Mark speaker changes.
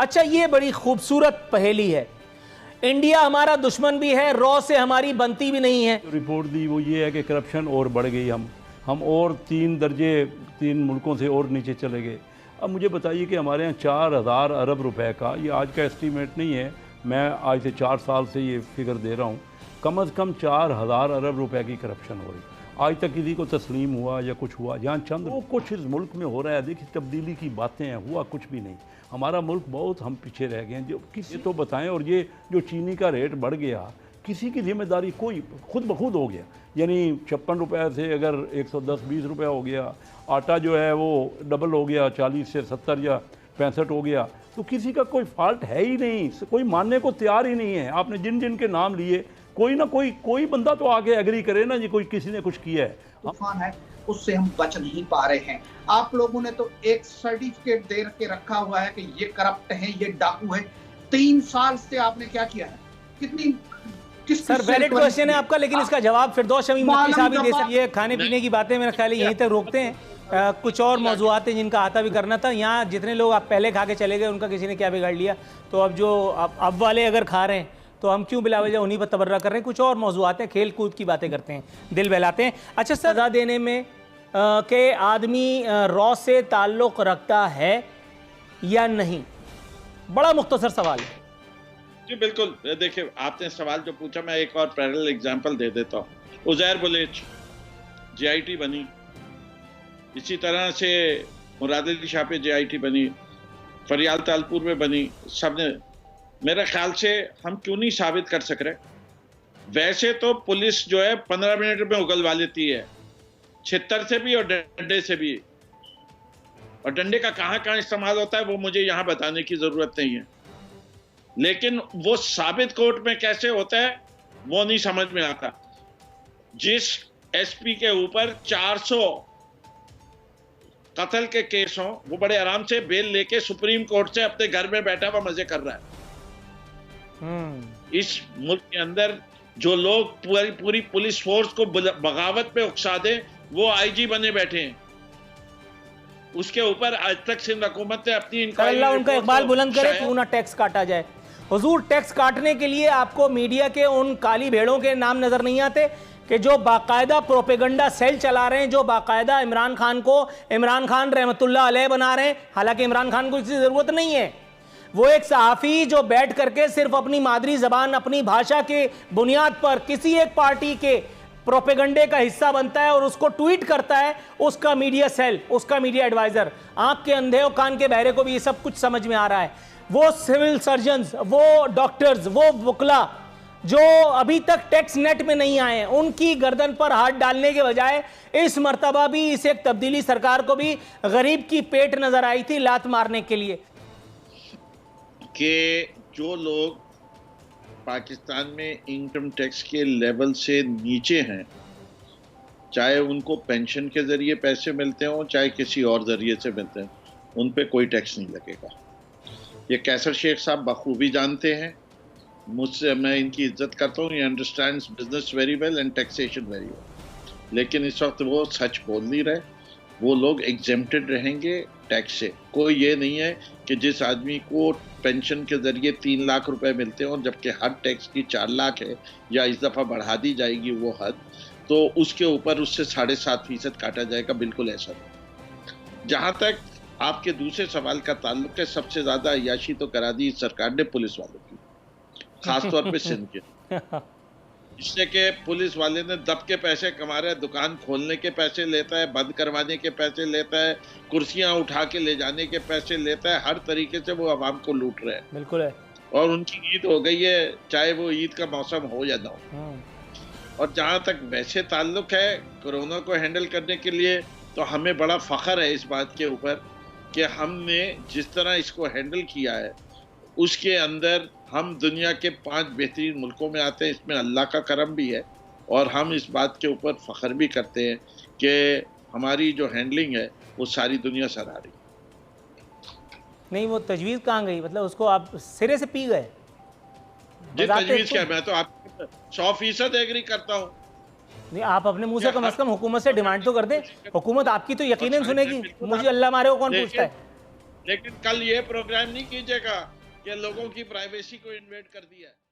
Speaker 1: अच्छा, ये बड़ी खूबसूरत पहेली है। इंडिया हमारा दुश्मन भी है, रॉ से हमारी बनती भी नहीं है।
Speaker 2: रिपोर्ट दी वो ये है कि करप्शन और बढ़ गई, हम और 3 दर्जे 3 मुल्कों से और नीचे चले गए। अब मुझे बताइए कि हमारे यहाँ 4000 अरब रुपए का, ये आज का एस्टीमेट नहीं है, मैं आज से 4 साल से ये फिगर दे रहा हूँ, कम से कम 4000 अरब रुपए की करप्शन हो रही। आज तक किसी को तस्लीम हुआ या कुछ हुआ? जहाँ चंद वो कुछ इस मुल्क में हो रहा है, देखिए तब्दीली की बातें हैं, हुआ कुछ भी नहीं। हमारा मुल्क बहुत हम पीछे रह गए हैं। जो किसी तो बताएं। और ये जो चीनी का रेट बढ़ गया, किसी की जिम्मेदारी? कोई खुद ब खुद हो गया। यानी 56 रुपये से अगर 110-20 रुपये हो गया, आटा जो है वो डबल हो गया, 40 से 70 या 65 हो गया, तो किसी का कोई फॉल्ट है ही नहीं, कोई मानने को तैयार ही नहीं है। आपने जिन जिन के नाम लिए, कोई ना कोई बंदा तो आगे एग्री करे ना जी, कोई किसी ने कुछ किया है।
Speaker 3: तूफान है, उससे हम बच नहीं पा रहे हैं। आप लोगों ने तो एक सर्टिफिकेट दे के रखा हुआ है कि ये करप्ट है, ये डाकू है। 3 साल से आपने क्या किया है? किस
Speaker 1: सर वैलिड क्वेश्चन है आपका, लेकिन इसका जवाब फिरदौस शमीम नकवी साहब ही दे सकते हैं। खाने पीने की बातें मेरा ख्याल है यहीं तक रोकते हैं। कुछ और मौजूआत हैं जिनका आता भी करना था। यहाँ जितने लोग आप पहले खा के चले गए, उनका किसी ने क्या बिगाड़ लिया? तो अब जो अब वाले अगर खा रहे हैं तो हम क्यों बिलावजह उन्हीं पर तबर्रा कर रहे हैं? कुछ और मौजूआत हैं, खेल कूद की बातें करते हैं, दिल बहलाते हैं। अच्छा, सजा देने में के आदमी रॉ से ताल्लुक़ रखता है या नहीं? बड़ा मुख्तसर सवाल है
Speaker 4: जी। बिल्कुल, देखिए आपने सवाल जो पूछा, मैं एक और पैरेलल एग्जांपल दे देता हूँ। उज़ैर बुलेच JIT बनी, इसी तरह से मुराद अली शाह पे JIT बनी, फरियाल तालपुर में बनी, सबने। मेरे ख्याल से हम क्यों नहीं साबित कर सक रहे? वैसे तो पुलिस जो है 15 मिनट में उगलवा लेती है, छितर से भी और डंडे से भी। और डंडे का कहाँ कहाँ इस्तेमाल होता है वो मुझे यहाँ बताने की जरूरत नहीं है, लेकिन वो साबित कोर्ट में कैसे होता है वो नहीं समझ में आता। जिस SP के ऊपर 400 कत्ल के केस हों, वो बड़े आराम से बेल लेके सुप्रीम कोर्ट से अपने घर में बैठा हुआ मजे कर रहा है। इस मुल्क के अंदर जो लोग पूरी पुलिस फोर्स को बगावत पे उकसा दे, वो IG बने बैठे हैं। उसके ऊपर आज तक सिंध हुकूमत ने अपनी
Speaker 1: अल्लाह उनका इकबाल बुलंद करे, क्यों ना टैक्स काटा जाए। हुजूर, टैक्स काटने के लिए आपको मीडिया के उन काली भेड़ों के नाम नजर नहीं आते कि जो बाकायदा प्रोपेगेंडा सेल चला रहे हैं, जो बाकायदा इमरान खान को इमरान खान रहमतुल्लाह अलैह बना रहे हैं? हालांकि इमरान खान को इसकी जरूरत नहीं है। वो एक सहाफ़ी जो बैठ करके सिर्फ अपनी मादरी ज़बान, अपनी भाषा के बुनियाद पर किसी एक पार्टी के प्रोपेगेंडे का हिस्सा बनता है और उसको ट्वीट करता है, उसका मीडिया सेल, उसका मीडिया एडवाइज़र। आँख के अंधे और कान के बहरे को भी ये सब कुछ समझ में आ रहा है। वो सिविल सर्जन्स, वो डॉक्टर्स, वो वकला जो अभी तक टैक्स नेट में नहीं आए हैं, उनकी गर्दन पर हाथ डालने के बजाय इस मर्तबा भी इस एक तब्दीली सरकार को भी गरीब की पेट नजर आई थी लात मारने के लिए।
Speaker 4: कि जो लोग पाकिस्तान में इनकम टैक्स के लेवल से नीचे हैं, चाहे उनको पेंशन के जरिए पैसे मिलते हों, चाहे किसी और जरिए से मिलते हैं, उन पे कोई टैक्स नहीं लगेगा। ये कैसर शेख साहब बखूबी जानते हैं, मुझसे, मैं इनकी इज्जत करता हूँ। ये understands business very well and taxation very well, लेकिन इस वक्त वो सच बोल नहीं रहे। वो लोग एग्जेम्प्टेड रहेंगे टैक्स से। कोई ये नहीं है कि जिस आदमी को पेंशन के जरिए 3 लाख रुपए मिलते हैं, जबकि हद टैक्स की 4 लाख है या इस दफ़ा बढ़ा दी जाएगी वो हद, तो उसके ऊपर उससे 7.5% काटा जाएगा। बिल्कुल ऐसा नहीं। जहाँ तक आपके दूसरे सवाल का ताल्लुक है, सबसे ज़्यादा अय्याशी तो करा दी सरकार ने पुलिस वालों की, खासतौर पर सिंध के। इससे कि पुलिस वाले ने दब के पैसे कमा रहे हैं, दुकान खोलने के पैसे लेता है, बंद करवाने के पैसे लेता है, कुर्सियां उठा के ले जाने के पैसे लेता है, हर तरीके से वो आवाम को लूट रहे हैं।
Speaker 1: बिल्कुल है। और
Speaker 4: उनकी ईद हो गई है, चाहे वो ईद का मौसम हो या ना हो। और जहां तक वैसे ताल्लुक है कोरोना को हैंडल करने के लिए, तो हमें बड़ा फख्र है इस बात के ऊपर कि हमने जिस तरह इसको हैंडल किया है, उसके अंदर हम दुनिया के 5 बेहतरीन मुल्कों में आते हैं। इसमें अल्लाह का करम भी है और हम इस बात के ऊपर फ़ख्र भी करते हैं कि हमारी जो हैंडलिंग है वो सारी दुनिया सराह रही।
Speaker 1: नहीं, वो तजवीज़ कहाँ गई? मतलब उसको आप सिरे से पी गए?
Speaker 4: जी, तजवीज़ क्या, मैं तो आप 100% एग्री करता हूँ।
Speaker 1: नहीं, आप अपने मुंह से कम हुकूमत से डिमांड तो कर दें। हुकूमत आपकी तो यकीनन सुनेगी। मुझे अल्लाह मारे को कौन पूछता है?
Speaker 4: लेकिन कल ये प्रोग्राम नहीं कीजिएगा कि लोगों की प्राइवेसी को इन्वेड कर दिया है।